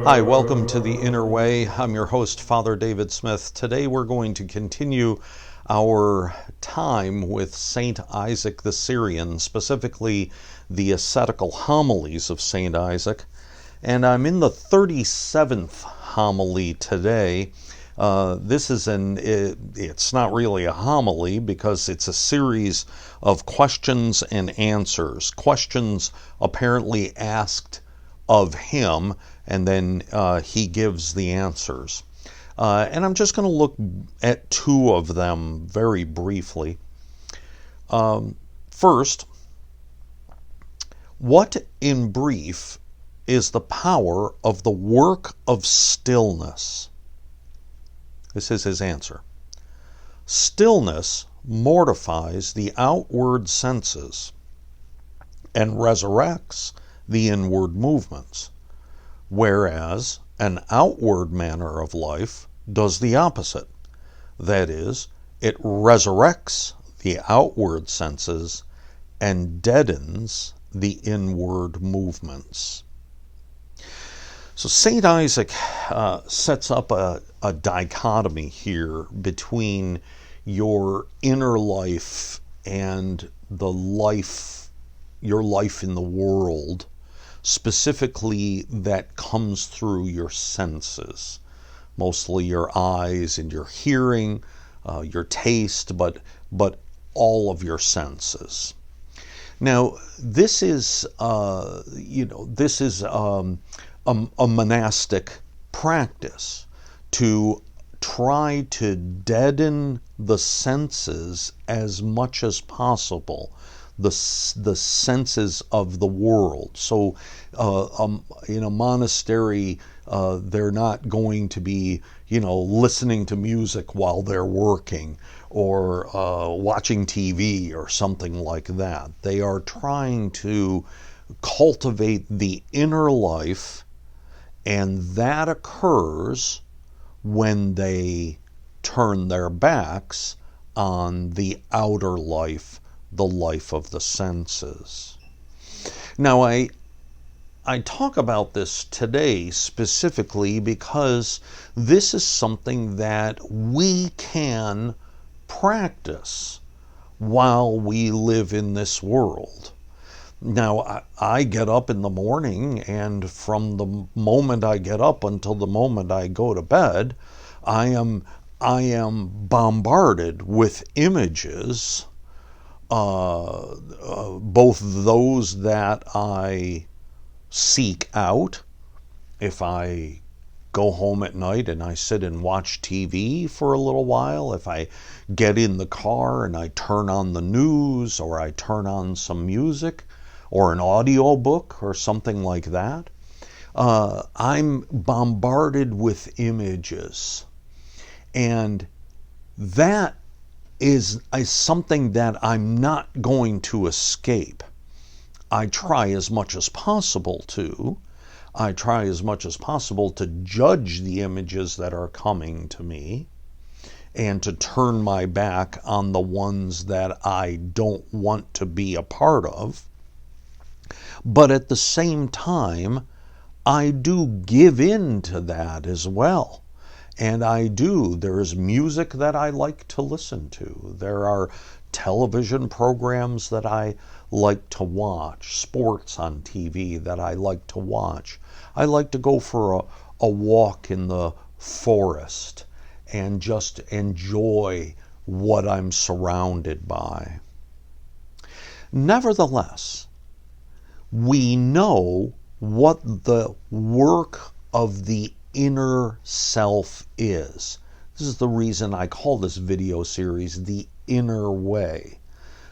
Hi, welcome to The Inner Way. I'm your host, Father David Smith. Today we're going to continue our time with Saint Isaac the Syrian, specifically the ascetical homilies of Saint Isaac. And I'm in the 37th homily today. It's not really a homily because it's a series of questions and answers. Questions apparently asked of him, and then he gives the answers. And I'm just going to look at two of them very briefly. First, what in brief is the power of the work of stillness? This is his answer. Stillness mortifies the outward senses and resurrects the inward movements, whereas an outward manner of life does the opposite. That is, it resurrects the outward senses and deadens the inward movements. So St. Isaac sets up a dichotomy here between your inner life and your life in the world, specifically that comes through your senses, mostly your eyes and your hearing, your taste, but all of your senses. Now, this is a monastic practice to try to deaden the senses as much as possible, the senses of the world. So in a monastery, they're not going to be, listening to music while they're working or watching TV or something like that. They are trying to cultivate the inner life, and that occurs when they turn their backs on the outer life, the life of the senses. Now, I talk about this today specifically because this is something that we can practice while we live in this world. Now, I get up in the morning, and from the moment I get up until the moment I go to bed, I am bombarded with images, both those that I seek out. If I go home at night and I sit and watch TV for a little while, if I get in the car and I turn on the news, or I turn on some music or an audio book or something like that, I'm bombarded with images. And that is something that I'm not going to escape. I try as much as possible to. I try as much as possible to judge the images that are coming to me and to turn my back on the ones that I don't want to be a part of. But at the same time, I do give in to that as well. And there's music that I like to listen to. There are television programs that I like to watch, sports on TV that I like to watch. I like to go for a walk in the forest and just enjoy what I'm surrounded by. Nevertheless, we know what the work of the inner self is. This is the reason I call this video series The Inner Way.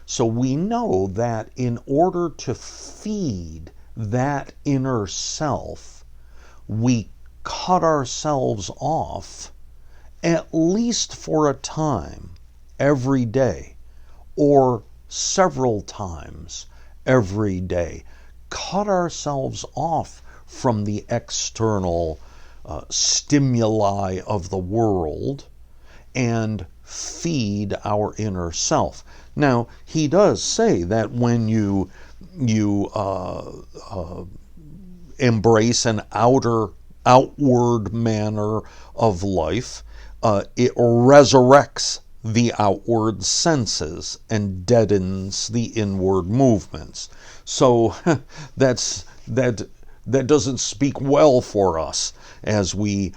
So we know that in order to feed that inner self, we cut ourselves off at least for a time every day, or several times every day. Cut ourselves off from the external stimuli of the world and feed our inner self. Now, he does say that when you embrace an outer outward manner of life, it resurrects the outward senses and deadens the inward movements. So that doesn't speak well for us as we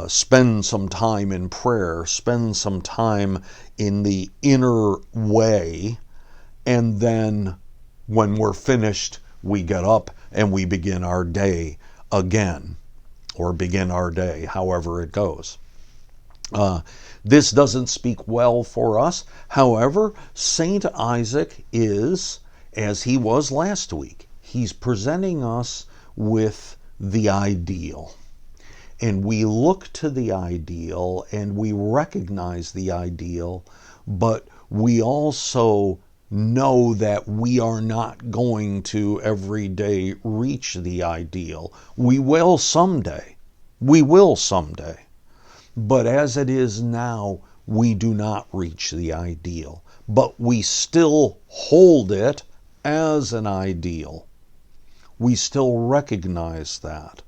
spend some time in prayer, spend some time in the inner way, and then when we're finished, we get up and we begin our day again, or begin our day, however it goes. This doesn't speak well for us. However, Saint Isaac is, as he was last week, he's presenting us with the ideal. And we look to the ideal and we recognize the ideal, but we also know that we are not going to every day reach the ideal. We will someday. We will someday. But as it is now, we do not reach the ideal. But we still hold it as an ideal. We still recognize that.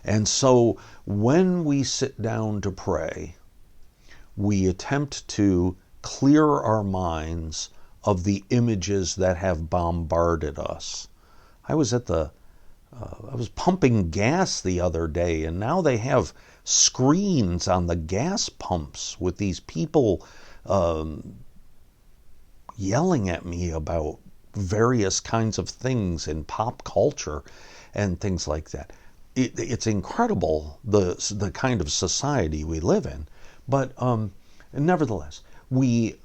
And so when we sit down to pray, we attempt to clear our minds of the images that have bombarded us. I was pumping gas the other day, and now they have screens on the gas pumps with these people yelling at me about various kinds of things in pop culture and things like that. It's incredible the kind of society we live in, but nevertheless, we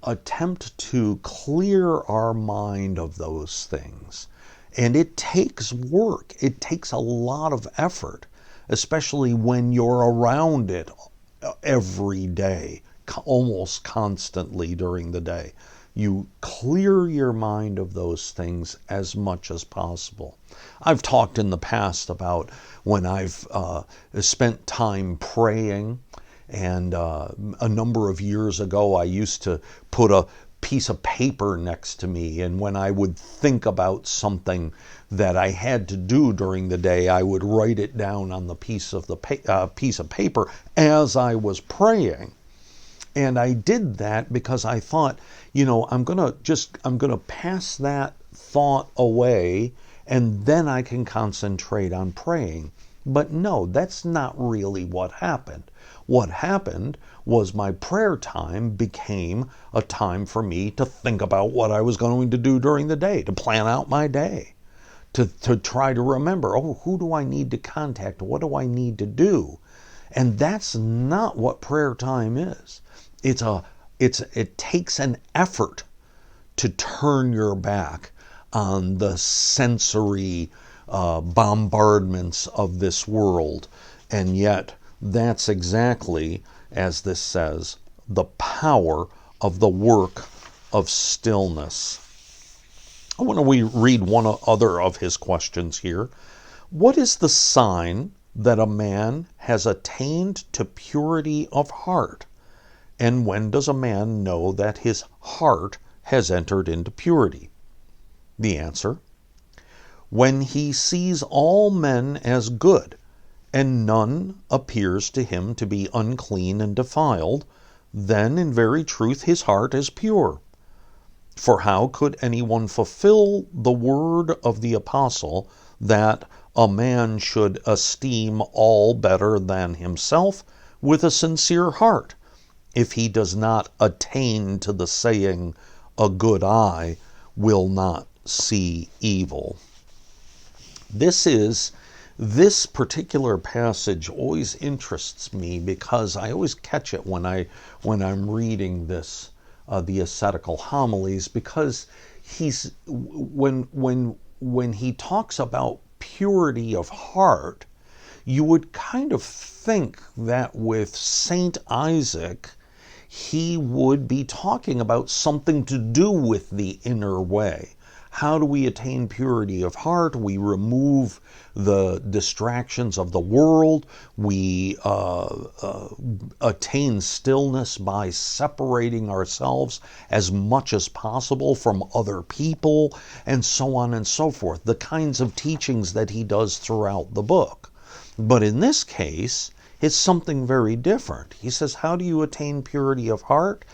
attempt to clear our mind of those things, and it takes work. It takes a lot of effort, especially when you're around it every day, almost constantly during the day. You clear your mind of those things as much as possible. I've talked in the past about when I've spent time praying, and a number of years ago I used to put a piece of paper next to me, and when I would think about something that I had to do during the day, I would write it down on the piece of paper as I was praying. And I did that because I thought, I'm going to pass that thought away and then I can concentrate on praying. But no, that's not really what happened. What happened was my prayer time became a time for me to think about what I was going to do during the day, to plan out my day, to try to remember, who do I need to contact? What do I need to do? And that's not what prayer time is. It takes an effort to turn your back on the sensory bombardments of this world. And yet, that's exactly, as this says, the power of the work of stillness. I want to read one other of his questions here. What is the sign that a man has attained to purity of heart? And when does a man know that his heart has entered into purity? The answer: when he sees all men as good, and none appears to him to be unclean and defiled, then in very truth his heart is pure. For how could anyone fulfill the word of the apostle that a man should esteem all better than himself with a sincere heart, if he does not attain to the saying, a good eye will not see evil? This particular passage always interests me because I always catch it when I'm reading this, the ascetical homilies, because when he talks about purity of heart, you would kind of think that with Saint Isaac, he would be talking about something to do with the inner way. How do we attain purity of heart? We remove the distractions of the world. We attain stillness by separating ourselves as much as possible from other people, and so on and so forth. The kinds of teachings that he does throughout the book. But in this case, it's something very different. He says, how do you attain purity of heart?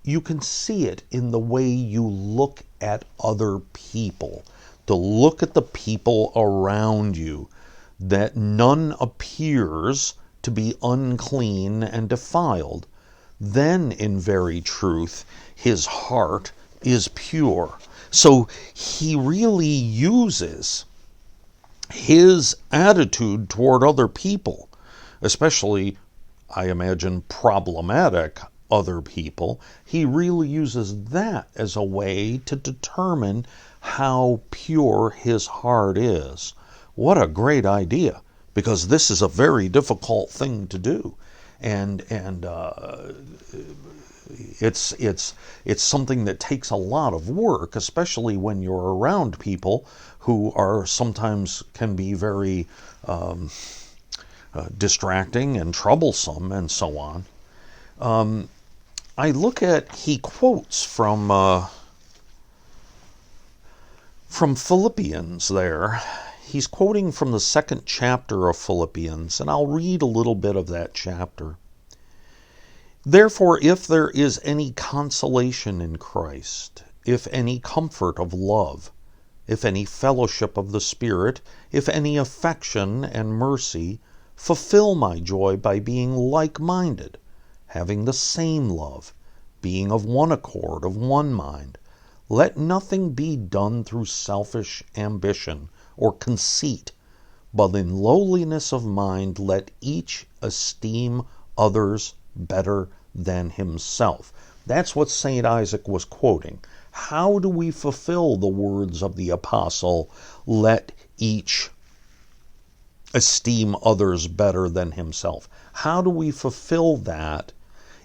You can see it in the way you look at other people, to look at the people around you, that none appears to be unclean and defiled. Then, in very truth, his heart is pure. So he really uses his attitude toward other people, especially, I imagine, problematic other people. He really uses that as a way to determine how pure his heart is. What a great idea, because this is a very difficult thing to do. And it's something that takes a lot of work, especially when you're around people who are sometimes can be very distracting and troublesome and so on. I look at, he quotes from Philippians there. He's quoting from the 2nd chapter of Philippians, and I'll read a little bit of that chapter. Therefore, if there is any consolation in Christ, if any comfort of love, if any fellowship of the Spirit, if any affection and mercy, fulfill my joy by being like-minded, having the same love, being of one accord, of one mind. Let nothing be done through selfish ambition or conceit, but in lowliness of mind let each esteem others better than himself. That's what St. Isaac was quoting. How do we fulfill the words of the apostle, let each esteem others better than himself? How do we fulfill that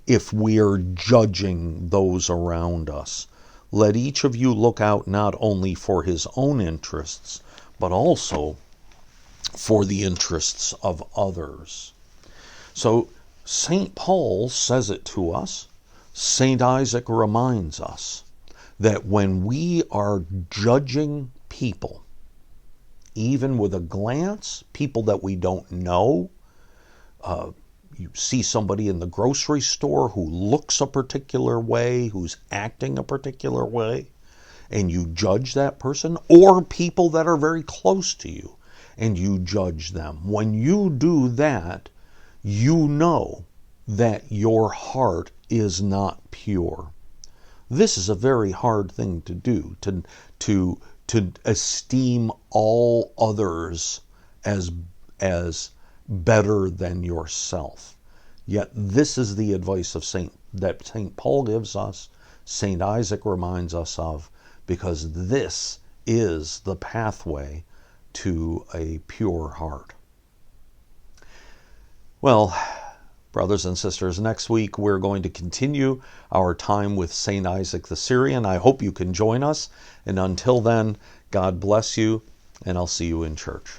if we are judging those around us? Let each of you look out not only for his own interests, but also for the interests of others. So St. Paul says it to us. St. Isaac reminds us that when we are judging people, even with a glance, people that we don't know, you see somebody in the grocery store who looks a particular way, who's acting a particular way, and you judge that person, or people that are very close to you, and you judge them. When you do that, you know that your heart is not pure. This is a very hard thing to do, to esteem all others as better than yourself. Yet this is the advice of that St. Paul gives us, St. Isaac reminds us of, because this is the pathway to a pure heart. Well, brothers and sisters, next week we're going to continue our time with St. Isaac the Syrian. I hope you can join us. And until then, God bless you, and I'll see you in church.